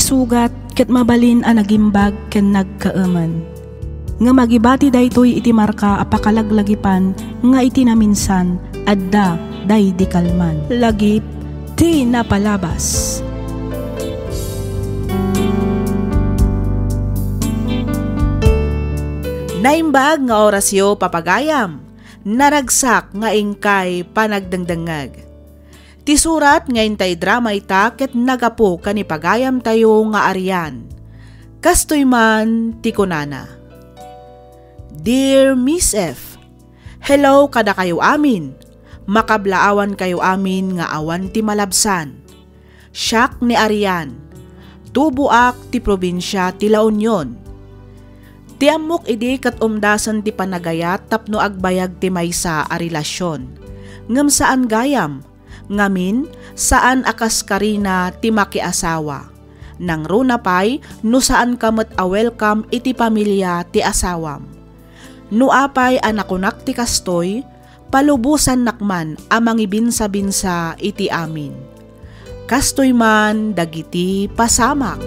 isugat ket mabalin a nagimbag ken nagkaaman. Nga magibati daytoy iti marka apakalaglagipan nga iti naminsan adda day di kalman. Lagip ti napalabas. Naimbag nga orasyo papagayam, naragsak nga ingkay panagdangdangag. Ti surat nga intay drama ita ket nagapo kanipagayam tayo nga aryan. Kastoy man ti kunana. Dear Miss F, hello kada kayo amin. Makablaawan kayo amin nga awan ti malabsan. Siak ni Arian. Tubuak ti probinsya ti La Union. Ti amok idi kat umdasan ti panagayat tapno agbayag ti maysa a relasyon. Ngem saan gayam, ngamin saan akas karina ti makiasawa. Nang runa pay no saan kamet a welcome iti pamilya ti asawam. No apay anakunak ti kastoy, palubusan nakman amang ibinsa-binsa iti amin. Kastoy man dagiti pasamak.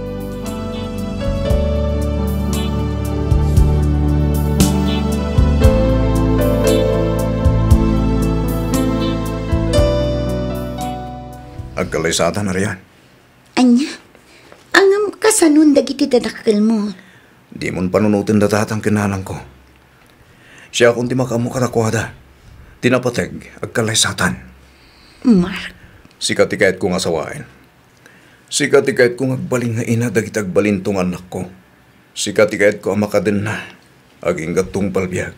Agkalaysatan na riyan. Anya, angam kasanun dagiti dadakkel mo. Di mon panunutin datatang kinanang ko. Siya kung di makamu katakwada. Tinapateg, agkalaysatan. Mark. Sikatikait kong asawain. Sikatikait kong agbalin nga ina dagiti agbalin tong anak ko. Sikatikait ko ang makadin na. Aging gatong palbiag.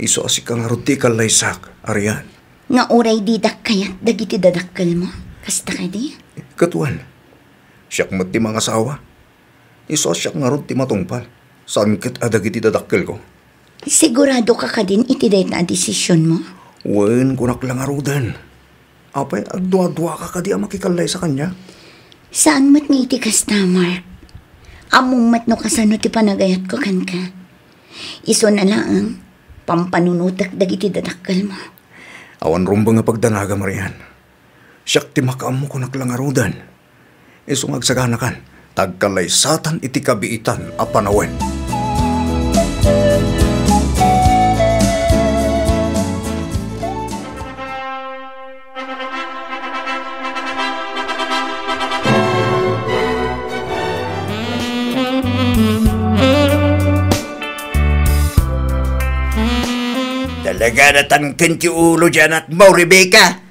Iso asik kang aruti kalaysak, Arian. Nga oray didak kayat dagiti dadakkel mo. Kasta ka di? Katuan. Siyak mat ti mga asawa. Iso siyak nga ron ti matungpal. Saan kit adagiti dadakkel ko? Sigurado ka din iti dahit na desisyon mo? Wen, kunak lang arudan. Apay, agdua-dua ka di ang makikalay sa kanya. Saan mat nga iti kasta, Mark? Among mat no kasano ti panagayat ko kan ka. Iso na lang, pampanunutak dagiti dadakkel mo. Awan rumba nga pagdanaga, Marian. Siyak ti makaam mo kunak lang arudan. Iso nga agsaganakan, tagkalaysatan iti kabiitan a panawen. Talaga natangkin ti ulo dyan at mo, Rebecca.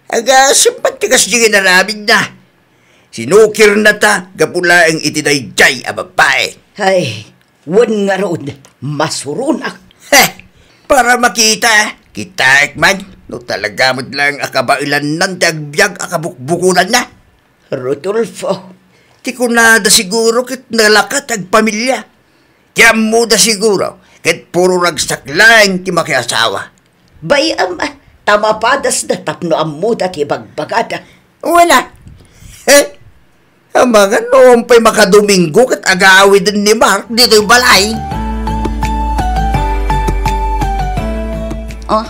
Aga, simpatikas di ginarabig na. Sinukir na ta, gapulaang itidayjay a babae. Ay, wan nga rood, masurunak. Para makita, kita man, no talaga mo't lang akabailan ng dagbyag akabukbukulan na. Rodolfo. Ti ko na da siguro kit nalakat ag pamilya. Kaya mo da siguro, kit puro ragsak lang ti makiasawa. Bayam, tamapadas na tapno amuda ti bagbagada. Wala. Ang mga noong pa'y makadomingo kat agaawid din ni Mark dito yung balay. Oh,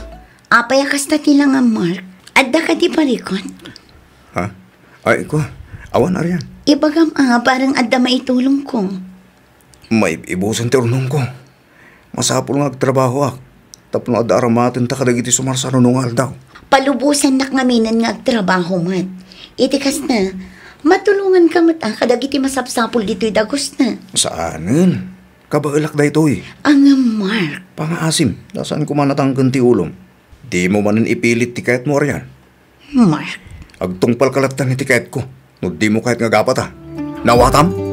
apay kasta ti lang ang Mark. Adda ka di parikon. Ha? Ay ko, awan Arian. Ibagam parang adda maitulong ko. May ibusan ti runong ko. Masapul nga agtrabaho ak. Tapno adda aramatin ta kadagiti sumarsa nunungal daw. Palubusan nak ngaminan nga agtrabaho mat. Itikas na, matulungan ka mat kadagiti masapsapul dito'y dagos na. Saanin? Kabailak da ito eh. Ang Mark. Pangaasim, nasaan ko manatanggan ti ulong. Di mo manin ipilit ti kayat mo Arian. Mark. Agtungpal kalatan ni ti kayat ko. No di mo kahit nga gapata. Nawatam?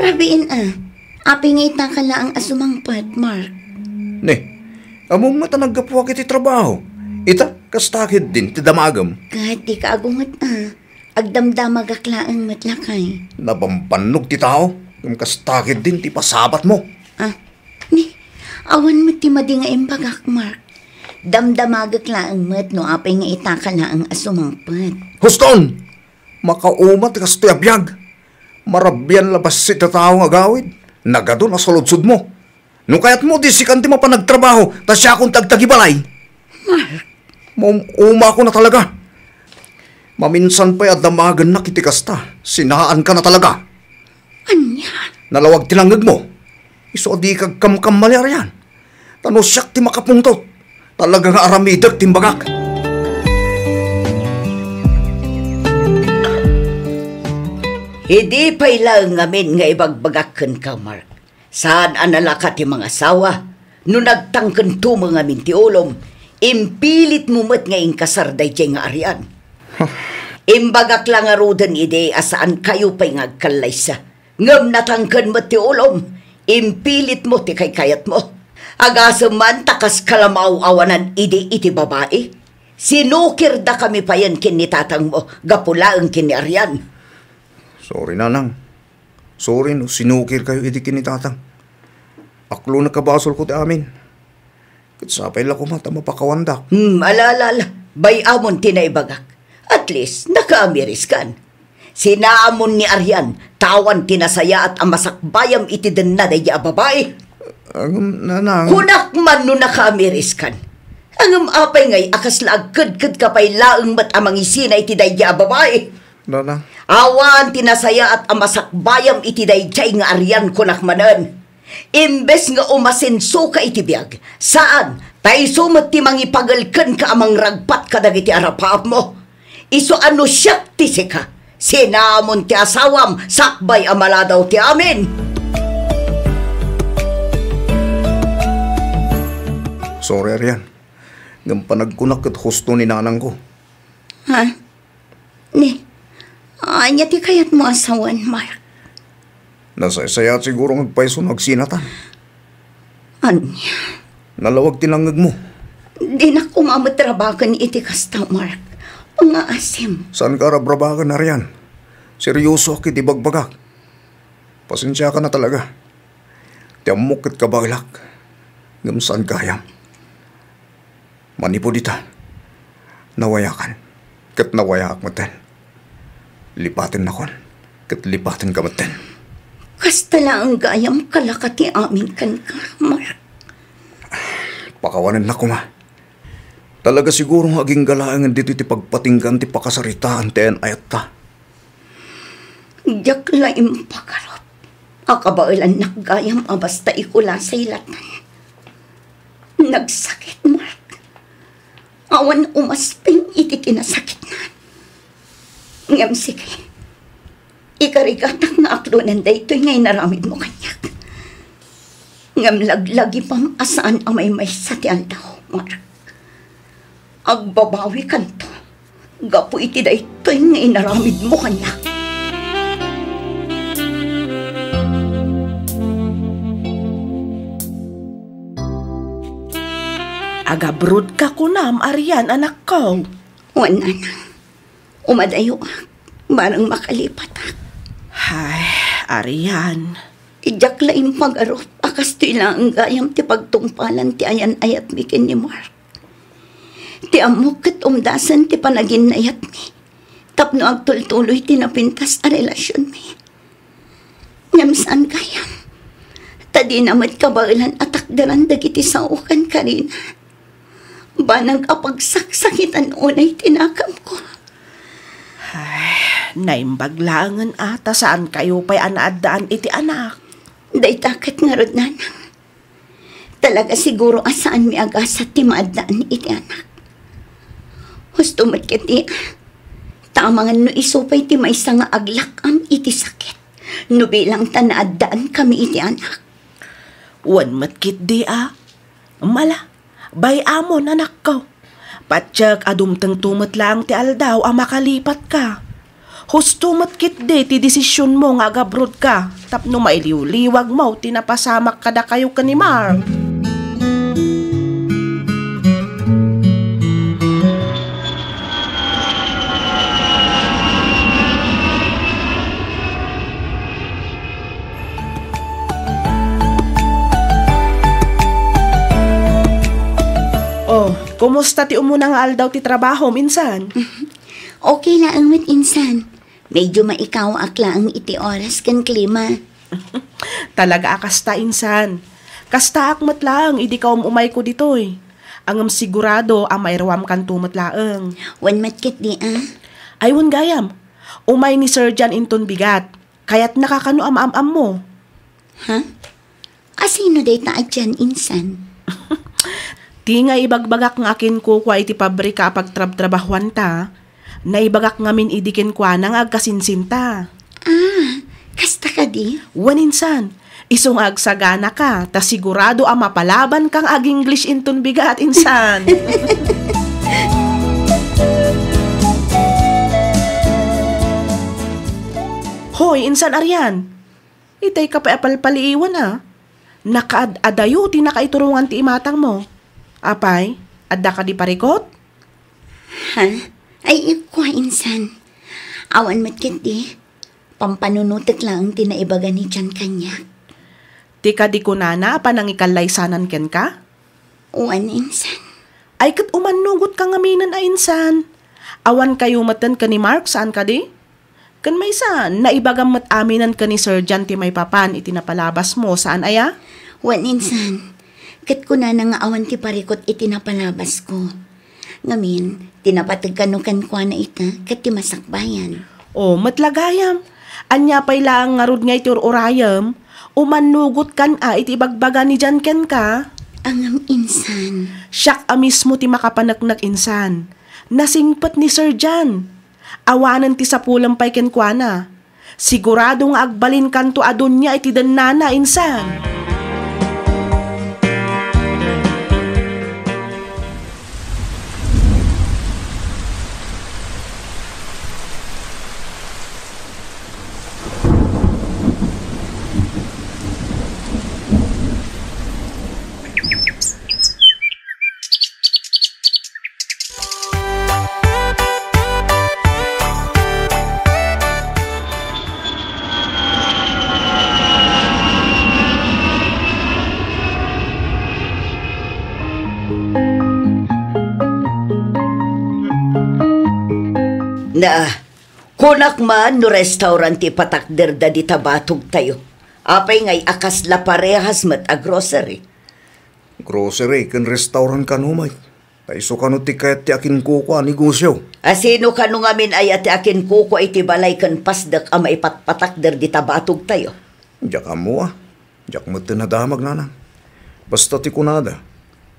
Rabiin apingita ka lang ang asumangpad, Mark. Ne, among mata naggapuwa kiti trabaho. Ita, kastakid din, ti damagam. Kahit di ka agungat agdamdamag aklaang matlakay. Nabampannog ti tao, yung kastakid din, ti pasabat mo. Ni, awan mo ti madi nga imbagak, Mark. Damdamag aklaang mat no apay nga itaka na ang asumangpad. Huston! Makaumat kastoy abiyag. Marabyan labas si tao nga gawid. Nagado na suludsud mo. Nung kayat mo di si kanti mapanagtrabaho, ta siya akong tagtagibalay. Mark, Uma ko na talaga. Maminsan pa'y adamagan na kiti kasta. Sinahaan ka na talaga. Anya? Nalawag tinangag mo. Iso di kag kamkam malaryan. Tano siyak ti makapungtot. Talagang aramidag timbagak. Hindi pa'y lang ngamin nga ibagbagakan ka, Mark. Saan analaka ti mga asawa? No nagtangkan to mga mintiolom, impilit mo mat nga inkasarday tiya nga arian. Imbagak lang arudan ide asaan kayo pa'y ngagkalaysa. Ngam natangkan mo ti olom, impilit mo ti kayat mo. Agasam man takas kalamaw awanan ide iti babae. Sinukir da kami pa yan kinitatang mo, gapula ang kiniaryan. Sorry, nanang. Sorry, no. Sinukir kayo iti kinitatang. Aklo na kabasol ko ti amin. Katsapay lang ko mata mapakawandak. Alalala. Bay amon tinaibagak. At least, nakaamiris kan. Sinaamon ni Aryan, tawan tinasaya at amasakbayam iti den na daya babae. Nanang. Hunak man no nakaamiris kan. Ang apay ngay akas laagkad-kad kapay laang mat amang isina iti daya babae. Nanang. Awan tinasaya at amasakbayam iti dayjay nga Aryan kunakmanan. Imbes nga umasenso ka iti biyag, saan? Taiso mat ti mangipagalkan ka amang ragpat kadag iti arapap mo. Iso ano siyak ti sika. Sinamon ti asawam, sakbay amala daw ti amin. Sorry, Aryan. Ngam panagkunak at husto ni nanang ko. Ha? Anya ti kayat mo asawan, Mark? Nasasaya at siguro magpaiso nagsinatan. Anya? Nalawag tinangag mo. Di na kumamatrabakan iti kasta, Mark. Mga asim. Saan ka rabrabakan, Aryan? Seryoso akit ibagbagak. Pasensya ka na talaga. Tiamok at kabaglak. Ngam saan kayam. Manipo dita. Nawayakan. Kat nawayak maten. Lipatin na kon. Kat lipatin ka maten. Kasta lang ang gayam kalakati amin kan ka, Mark. Pakawanan na ko, ma. Talaga siguro aging galaangan dito ti pagpatinggan ti pakasaritaan tiyan ayat ta. Diyak laim pakarot. Akabailan nakgayam basta ikula sa ilatan. Nagsakit, Mark. Awan umasping iti kinasakit na. Ngam sige. Ikarigatak nga aklo nanday ito'y ngay naramid mo kanyak. Ngam laglagi pam asaan amay may sa ti aldaw, Mark. Agbabawi kanto. Gapo iti da ito'y ngay naramid mo kanyak. Agabrod ka kunam, Aryan, anak ko. Wala na. Umadayo ak. Barang makalipat ak. Hay, Aryan. Ijak laing pag-arot. Akas to ilang gayam ti pagtungpalan ti ayan ayat mi ken ni Mark. Ti amok ket umdasan ti panagin ayat mi. Tapno agtultuloy ti napintas a relasyon mi. Ngam saan gayam. Tadi namat kabailan atakdaran dagiti saukan karina. Banang kapagsaksakitan unay tinakam ko. Ay, naimbaglangan ata saan kayo pa'y anaadaan iti anak. Day takat nga rod nanang. Talaga siguro asaan mi agasat ti maadaan iti anak. Husto mat kiti. Tamangan no isupay ti maysa nga aglakam iti sakit. No bilang tanaadaan kami iti anak. Wan matkit di Mala, bay amon anak ko. Patsak adumtang tumat lang ti aldaw ang makalipat ka. Husto matkit di ti desisyon mo nga agabrod ka. Tapno mailiw-liwag mo tinapasamak kada kayo ka ni Mark. Kumusta ti umunang aldaw ti trabaho minsan? Okay na ang mit insan. Medyo maikaw akla ang iti oras kan klima. Talaga akasta insan. Kasta akmat lang, idi ka umay ko ditoy. Angam sigurado ang mairwam kan tumatlaeng. Wan matkit di Aywan gayam, umay ni Sir John inton bigat, kaya't nakakano am mo. Ha? Kasino day taad dyan, insan? Ti nga ibagbagak ng akin ko kwa iti pabrika pagtrab-trabahuan ta, na ibagak ngamin idikin kwa nang agkasinsinta. Kasta ka di? Waninsan, isong agsagana ka, ta sigurado ang mapalaban kang ag-English inton bigat, insan. Hoy, insan Aryan, itay ka pa apalpaliiwan Nakaadayo ti nakaiturungan ti imatang mo. Apay, adda ka di parikot? Ha? Ay, ikwa, insan. Awan matkit di. Pampanunutek lang tinaibaga ni Jan kanya. Ti ka di kunana panang ikalaysanan ken ka? Uwan, insan. Ay kat umanugot kang aminan a insan. Awan kayo matan ka ni Mark, saan ka di? Kan may saan, naibagam mat aminan ka ni Sir John ti may papan itinapalabas mo, saan aya? Wan, insan. Kat ko na nga awan ti parikot itinapalabas ko. Ngamin, tinapatag kanukan kwa na ita, kat ti masakbayan. O, matlagayam. Anya pa'y lang nga rod nga iti urayam, umanugot kan iti ibagbaga ni Jan ken ka. Angam, insan. Siyak mismo ti makapanaknak insan. Nasingpat ni Sir John. Awanan ti sapulang pa'y ken kwa na. Sigurado nga agbalin kanto adon niya iti danana insan. Na, kunak man no restaurant ti patakder da di tabatog tayo. Apay ngay akas la parehas mat a grocery. Grocery, kan restaurant ka numay. Taiso ka no ti kayat ti akin kuko negosyo. Asino ka no ngamin ay ati akin kuko iti balay kan pasdak ama ipatpatakder di tabatog tayo. Diyak mo Diyak mo tinadamag nanang. Basta ti kunada.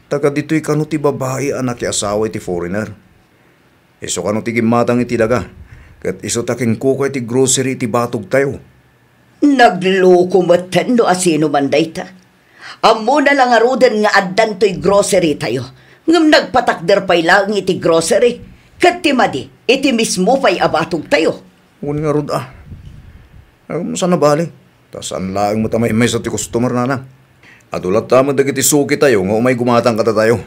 Taga dito'y ka no ti babae anak ti asawa iti foreigner. Iso ka no ti gimatang iti daga. Kat iso takin kuko iti grocery iti batog tayo. Nagloko matan no asino man dayta. Amo na lang arudan nga addan to'y grocery tayo. Ngam nagpatakder pa'y lang iti grocery. Kat ti madi, iti mismo pa'y abatog tayo. Ngun nga rod saan na bali? Tasan lang mo tamay sa ti customer nanang. Adulat tama dagiti suki tayo nga umay gumatang kata tayo.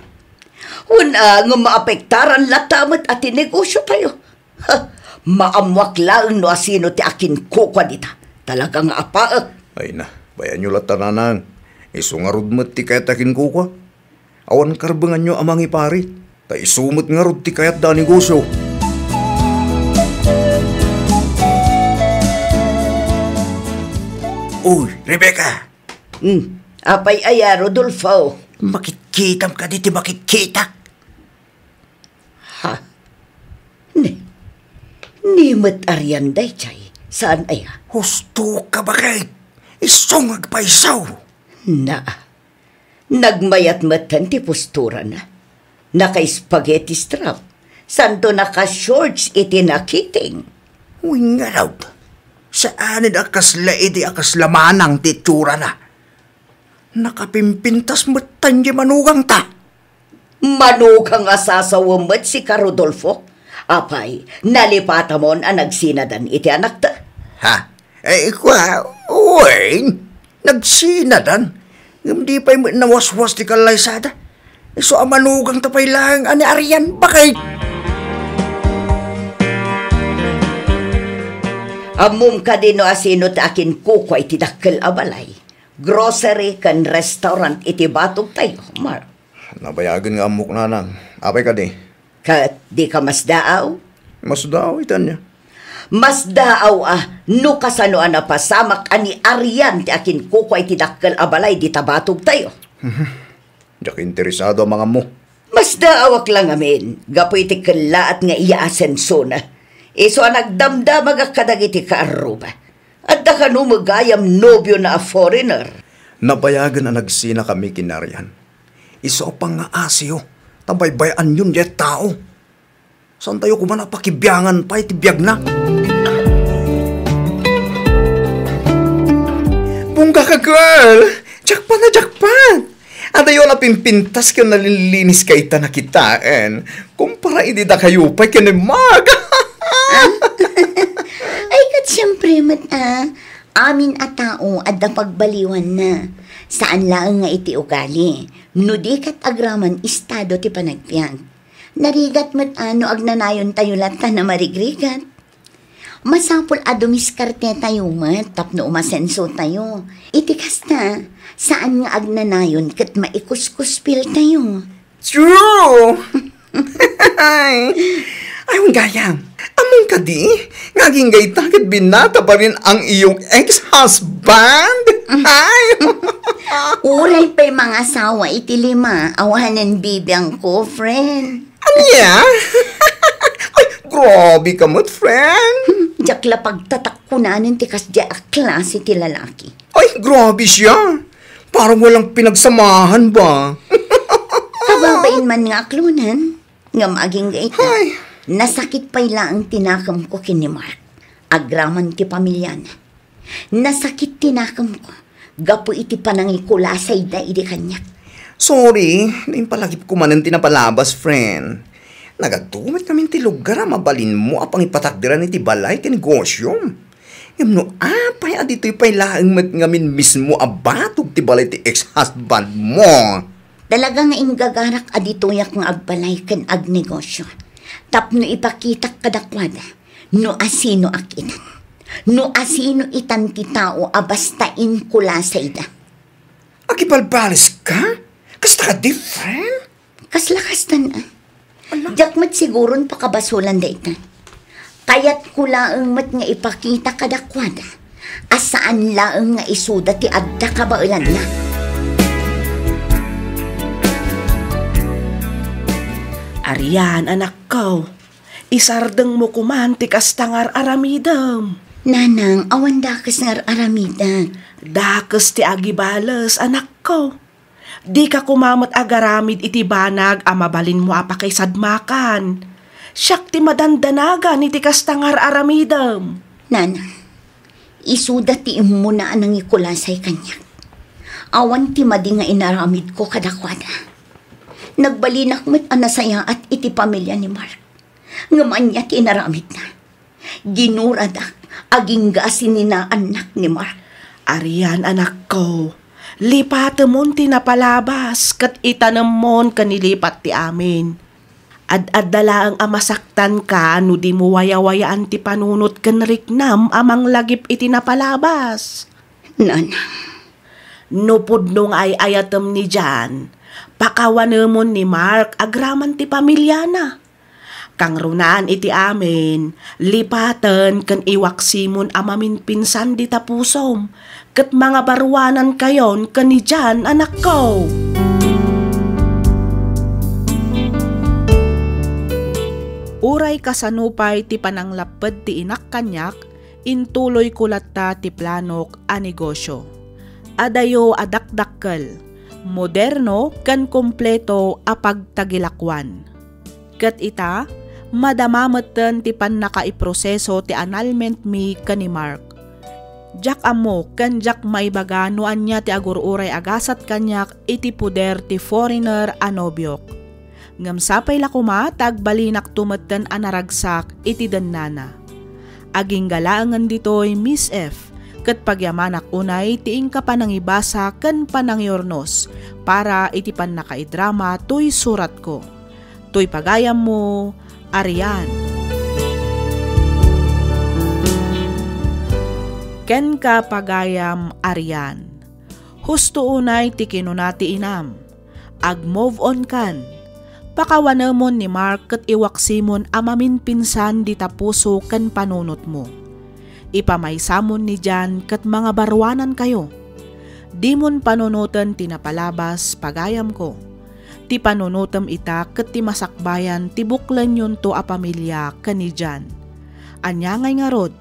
Una nga maapektaran latamat at negosyo tayo. Ha, maamwak lang no asino ti akin kukwa dita. Talagang apaak. Ay na, bayan nyo latananang. Isungarod mo ti kayat akin kukwa. Awan karbangan nyo amang ipari. Ta isumot nga rod ti kayat da negosyo. Uy, Rebecca! Apay aya, Rodolfo. Makitkitam ka diti makitkitak. Ha? Ni mat aryan day, chay. Saan aya? Husto ka ba kay? Isong agpaisaw. Na. Nagmayat matan ti postura na. Naka-spaghetti strap. Santo naka-shorts iti nakiting. Uy nga raw. Saanin akas laidi akas lamanang ti tsura na. Nakapimpintas matan di manugang ta. Manugang asasawamot si ka Rodolfo. Apay, nalipatamon ang nagsinadan iti anak ta. Ha? Kwa, uy, nagsinadan. Hindi pa'y nawaswas ti kalaysada. So, amanugang tapay lang, ani Arian, bakit? Amum ka din no asino ta akin kukwa iti dakkel abalay. Grocery kan restaurant iti batog tayo, Mark. Nabayagan nga amok nanang. Apay ka di. Kat di ka mas daaw? Mas daw itan niya. Mas daaw no kasano na pasamak ani Arian ti akin kukwa iti dakkel abalay di tabatog tayo. Diyak interesado ang mga mo. Mas daawak lang amin, gapo iti kalaat nga iya asenso na. Iso ang nagdamdamag kadag iti kaaruba. At da kanu magayam nobyo na a foreigner. Nabayagan na nagsina kami kinarian. Iso pang nga asyo, tabaybayan yun diya tao. Saan tayo kuman napakibyangan pa itibiyag na? Bungga ka, girl! Jakpan na jakpan! At ayo na pimpintas ka nalilinis ka ita na kitaan. Kumpara hindi da kayo pa'y kinimag. Ay, kat siyempre, amin a tao at pagbaliwan na. Saan lang nga iti ugali? Nudi kat agraman estado ti panagpiyag. Narigat ano agnanayon tayo lata na marigrigat. Masapul adumiskarte tayo tapno umasenso tayo. Itikas na, saan nga agnanayon kat maikuskuspil tayo. True! Ayun gayam, among ka di, ngaging gay takit binata pa rin ang iyong ex-husband? Ay! Uray pa'y mga asawa iti 5, awahanan bibiyang ko, friend. Anya? Ay, grabe ka mo't, friend. Jakla pagtatakkunanin ti kasya a klase ti lalaki. Ay, grabe siya. Parang walang pinagsamahan ba? Kababain man nga aklunan, nga maging gaita. Ay. Nasakit pa'y laang tinakam ko kini Mark. Agraman ti pamilyana. Nasakit tinakam ko. Gapo iti panangikulasay da iti kanyak. Sorry, nain palagip ko manan tinapalabas, friend. Nagagtumit kami ti lugar mabalin mo apang ipatakdiran iti balay ti negosyo. Yamno apay adito'y pa'y laang mat ngamin mismo abatog ti balay ti ex-husband mo. Talaga nga ingagarak aditoyak nga agbalay ken agnegosyo. Tapno ipakitak kadakwada, no asino akitan. No asino itan ti tao abastain kulasay da. Akibalbalis ka? Kasta ka different? Kaslakastan na. Jakmat siguron pakabasulan da ita. Kayat ko laang mat nga ipakita kadakwada. Asaan laang nga isuda ti adda kabailan na. Arian, anak ko, isardeng mo kumantikas tangar aramidam. Nanang, awan dakas nga aramidan. Dakas ti agibales, anak ko. Di ka kumamot agaramid iti banag, amabalin mo apa kay sadmakan. Siyak ti madandanagan iti kastangar aramidam. Nanang, isuda ti imo na anang ikulasay kanyak. Awan ti madi nga inaramid ko kadakwada. Nagbalinak met anasaya at iti pamilya ni Mark. Ngaman niya tinaramid na. Ginuradak, aging gasin ni na anak ni Mark. Arian, anak ko, lipatamon tinapalabas, kat itanamon kanilipat ti amin. Ad-adala ang amasaktan ka, no di mo waya-wayaan ti panunot kan riknam amang lagip itinapalabas. Nanang, No pudnong ay ayatem ni Jan, pakawanemon ni Mark agraman ti pamilya na. Kang runaan iti amin, lipatan kan iwaksimon amamin pinsan di tapusom, ket mga barwanan kayon kan ni Jan, anak ko. Uray kasanupay ti pananglaped ti inak kanyak, intuloy kulatta ti planok a negosyo. Adayo adakdakkel, moderno kan kompleto a pagtagilakwan. Ket ita, madamameten ti pannakaiproseso ti annulment mi kani Mark. Jak amo ken jak maibaga no anya ti agururay agasat kanyak iti puder ti foreigner a nobyok. Ngem sapay lakuma tagbalinak tumeten a naragsak iti dennana. Aging galaangan ditoy Miss F. Ket pagyamanak unay tiing ka panangibasa ken panangyornos para iti pannakaidrama toy surat ko. Toy pagayam mo, Arian. Ken ka pagayam, Arian. Husto unay ti kinunati inam. Ag-move on kan. Pakawanamon ni Mark ket iwaksimon amamin pinsan di tapuso ken panunot mo. Ipamaysamon ni Jan ket mga barwanan kayo. Dimon panunutan tinapalabas pagayam ko. Ti panunutam ita ket ti masakbayan ti buklan yun to a pamilya kanidyan. Anya ngay nga rod,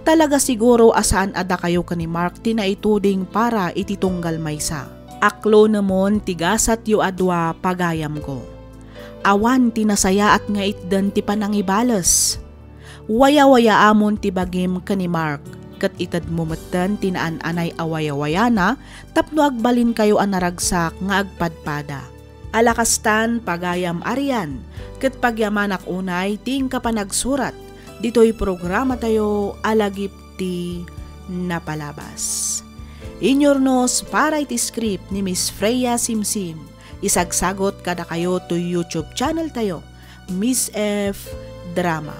talaga siguro asaan ada kayo kani Mark ti naituding para iti tunggal maysa. Aklo namon tigasat yu adwa pagayam ko. Awan ti nasaya at nga itdan ti panangibales. Waya-waya amon ti bagim kani Mark, kat itad mumatan tinaan-anay awaya-wayana, tapno agbalin kayo ang naragsak nga agpadpada. Alakastan pagayam arian, kat pagyamanak unay ting kapanagsurat, dito'y programa tayo alagip ti napalabas. Inyornos para iti script ni Miss Freya Simsim, isagsagot kada kayo to YouTube channel tayo, Miss F Drama.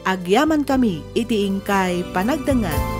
Agyaman kami iti ingkay panagdangan.